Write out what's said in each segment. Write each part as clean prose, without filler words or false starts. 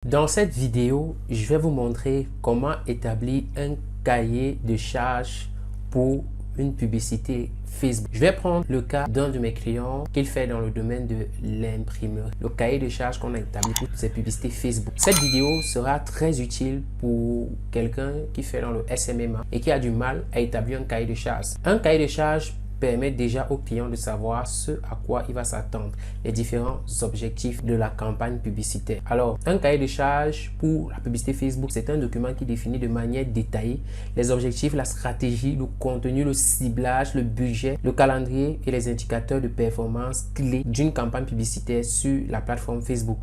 Dans cette vidéo, je vais vous montrer comment établir un cahier de charges pour une publicité Facebook. Je vais prendre le cas d'un de mes clients qu'il fait dans le domaine de l'imprimerie. Le cahier de charges qu'on a établi pour ses publicités Facebook. Cette vidéo sera très utile pour quelqu'un qui fait dans le SMMA et qui a du mal à établir un cahier de charges. Un cahier de charges permet déjà au client de savoir ce à quoi il va s'attendre, les différents objectifs de la campagne publicitaire. Alors, un cahier de charges pour la publicité Facebook, c'est un document qui définit de manière détaillée les objectifs, la stratégie, le contenu, le ciblage, le budget, le calendrier et les indicateurs de performance clés d'une campagne publicitaire sur la plateforme Facebook.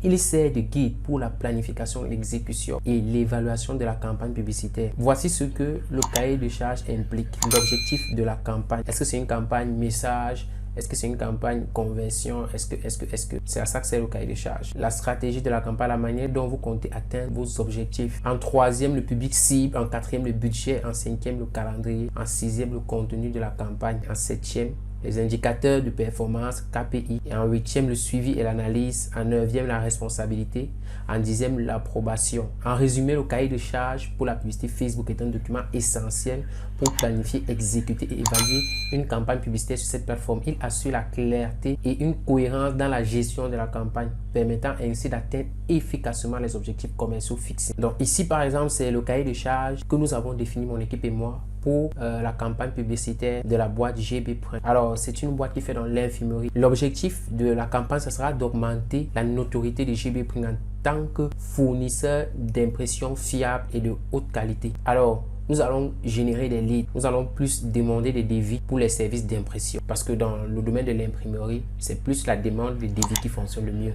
Il sert de guide pour la planification, l'exécution et l'évaluation de la campagne publicitaire. Voici ce que le cahier de charges implique. L'objectif de la campagne. Est-ce que c'est une campagne message? Est-ce que c'est une campagne conversion? Est-ce que c'est à ça que c'est le cahier de charges? La stratégie de la campagne, la manière dont vous comptez atteindre vos objectifs. En troisième, le public cible. En quatrième, le budget. En cinquième, le calendrier. En sixième, le contenu de la campagne. En septième, les indicateurs de performance KPI. Et en huitième, le suivi et l'analyse. En neuvième, la responsabilité. En dixième, l'approbation. En résumé, le cahier de charges pour la publicité Facebook est un document essentiel pour planifier, exécuter et évaluer une campagne publicitaire sur cette plateforme. Il assure la clarté et une cohérence dans la gestion de la campagne, permettant ainsi d'atteindre efficacement les objectifs commerciaux fixés. Donc ici, par exemple, c'est le cahier de charges que nous avons défini, mon équipe et moi, pour la campagne publicitaire de la boîte GB Print. Alors, c'est une boîte qui fait dans l'infirmerie. L'objectif de la campagne, ce sera d'augmenter la notoriété de GB Print en tant que fournisseur d'impression fiable et de haute qualité. Alors, nous allons générer des leads. Nous allons plus demander des devis pour les services d'impression. Parce que dans le domaine de l'imprimerie, c'est plus la demande des devis qui fonctionne le mieux.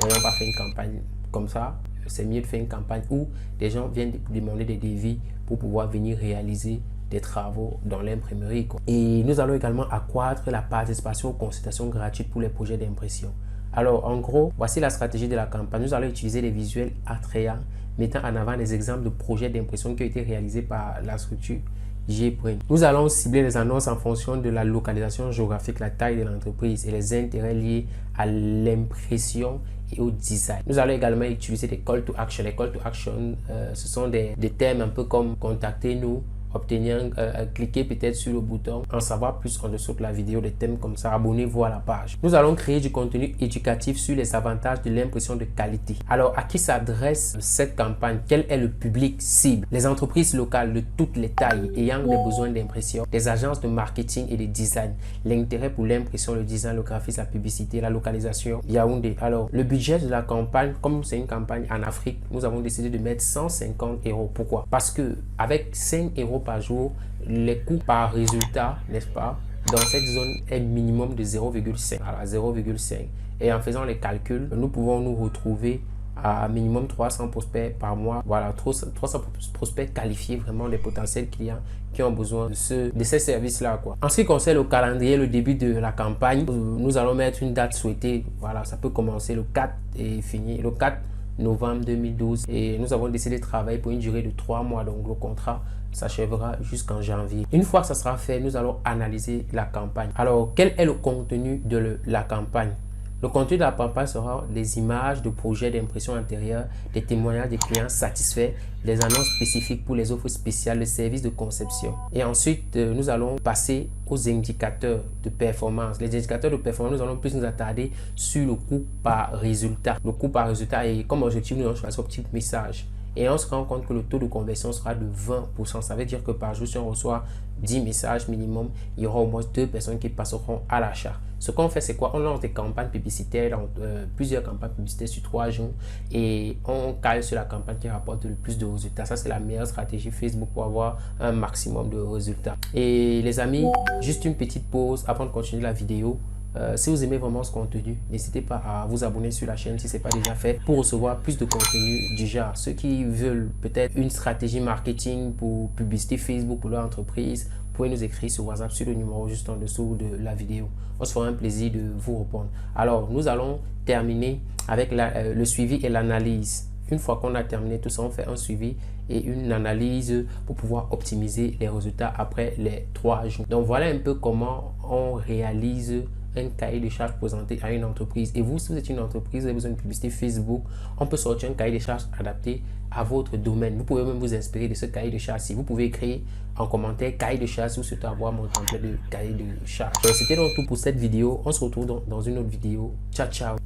On n'a pas fait une campagne comme ça. C'est mieux de faire une campagne où des gens viennent demander des devis pour pouvoir venir réaliser des travaux dans l'imprimerie. Et nous allons également accroître la participation aux consultations gratuites pour les projets d'impression. Alors, en gros, voici la stratégie de la campagne. Nous allons utiliser des visuels attrayants, mettant en avant des exemples de projets d'impression qui ont été réalisés par la structure GPrint. Nous allons cibler les annonces en fonction de la localisation géographique, la taille de l'entreprise et les intérêts liés à l'impression et au design. Nous allons également utiliser des call to action. Les call to action, ce sont des thèmes un peu comme contactez-nous, obtenir, cliquez peut-être sur le bouton, en savoir plus en dessous de la vidéo, des thèmes comme ça, abonnez-vous à la page. Nous allons créer du contenu éducatif sur les avantages de l'impression de qualité. Alors, à qui s'adresse cette campagne? Quel est le public cible? Les entreprises locales de toutes les tailles ayant des besoins d'impression, des agences de marketing et de design, l'intérêt pour l'impression, le design, le graphisme, la publicité, la localisation, Yaoundé. Alors, le budget de la campagne, comme c'est une campagne en Afrique, nous avons décidé de mettre 150 €. Pourquoi? Parce que avec 5 € par jour, les coûts par résultat, n'est-ce pas, dans cette zone est minimum de 0,5. Alors 0,5. Et en faisant les calculs, nous pouvons nous retrouver à minimum 300 prospects par mois. Voilà, 300 prospects qualifiés, vraiment des potentiels clients qui ont besoin de ces services-là, quoi. En ce qui concerne le calendrier, le début de la campagne, nous allons mettre une date souhaitée. Voilà, ça peut commencer le 4 et finir le 4 novembre 2012. Et nous avons décidé de travailler pour une durée de 3 mois. Donc, le contrat s'achèvera jusqu'en janvier. Une fois que ça sera fait, nous allons analyser la campagne. Alors, quel est le contenu de la campagne? Le contenu de la campagne sera des images de projets d'impression intérieure, des témoignages des clients satisfaits, des annonces spécifiques pour les offres spéciales, les services de conception. Et ensuite, nous allons passer aux indicateurs de performance. Les indicateurs de performance, nous allons plus nous attarder sur le coût par résultat. Le coût par résultat, et comme objectif, nous allons choisir un petit message. Et on se rend compte que le taux de conversion sera de 20%. Ça veut dire que par jour, si on reçoit 10 messages minimum, il y aura au moins 2 personnes qui passeront à l'achat. Ce qu'on fait, c'est quoi? On lance des campagnes publicitaires, plusieurs campagnes publicitaires sur 3 jours et on cale sur la campagne qui rapporte le plus de résultats. Ça, c'est la meilleure stratégie Facebook pour avoir un maximum de résultats. Et les amis, juste une petite pause avant de continuer la vidéo. Si vous aimez vraiment ce contenu, n'hésitez pas à vous abonner sur la chaîne si ce n'est pas déjà fait pour recevoir plus de contenu du genre. Ceux qui veulent peut-être une stratégie marketing pour publicité Facebook pour leur entreprise, vous pouvez nous écrire sur WhatsApp sur le numéro juste en dessous de la vidéo. On se fera un plaisir de vous répondre. Alors, nous allons terminer avec le suivi et l'analyse. Une fois qu'on a terminé tout ça, on fait un suivi et une analyse pour pouvoir optimiser les résultats après les 3 jours. Donc, voilà un peu comment on réalise un cahier de charges présenté à une entreprise. Et vous, si vous êtes une entreprise, vous avez besoin de publicité Facebook, on peut sortir un cahier de charges adapté à votre domaine. Vous pouvez même vous inspirer de ce cahier de charges. Si vous pouvez écrire en commentaire cahier de charges, si vous souhaitez avoir mon template de cahier de charges. C'était donc tout pour cette vidéo. On se retrouve dans une autre vidéo. Ciao, ciao.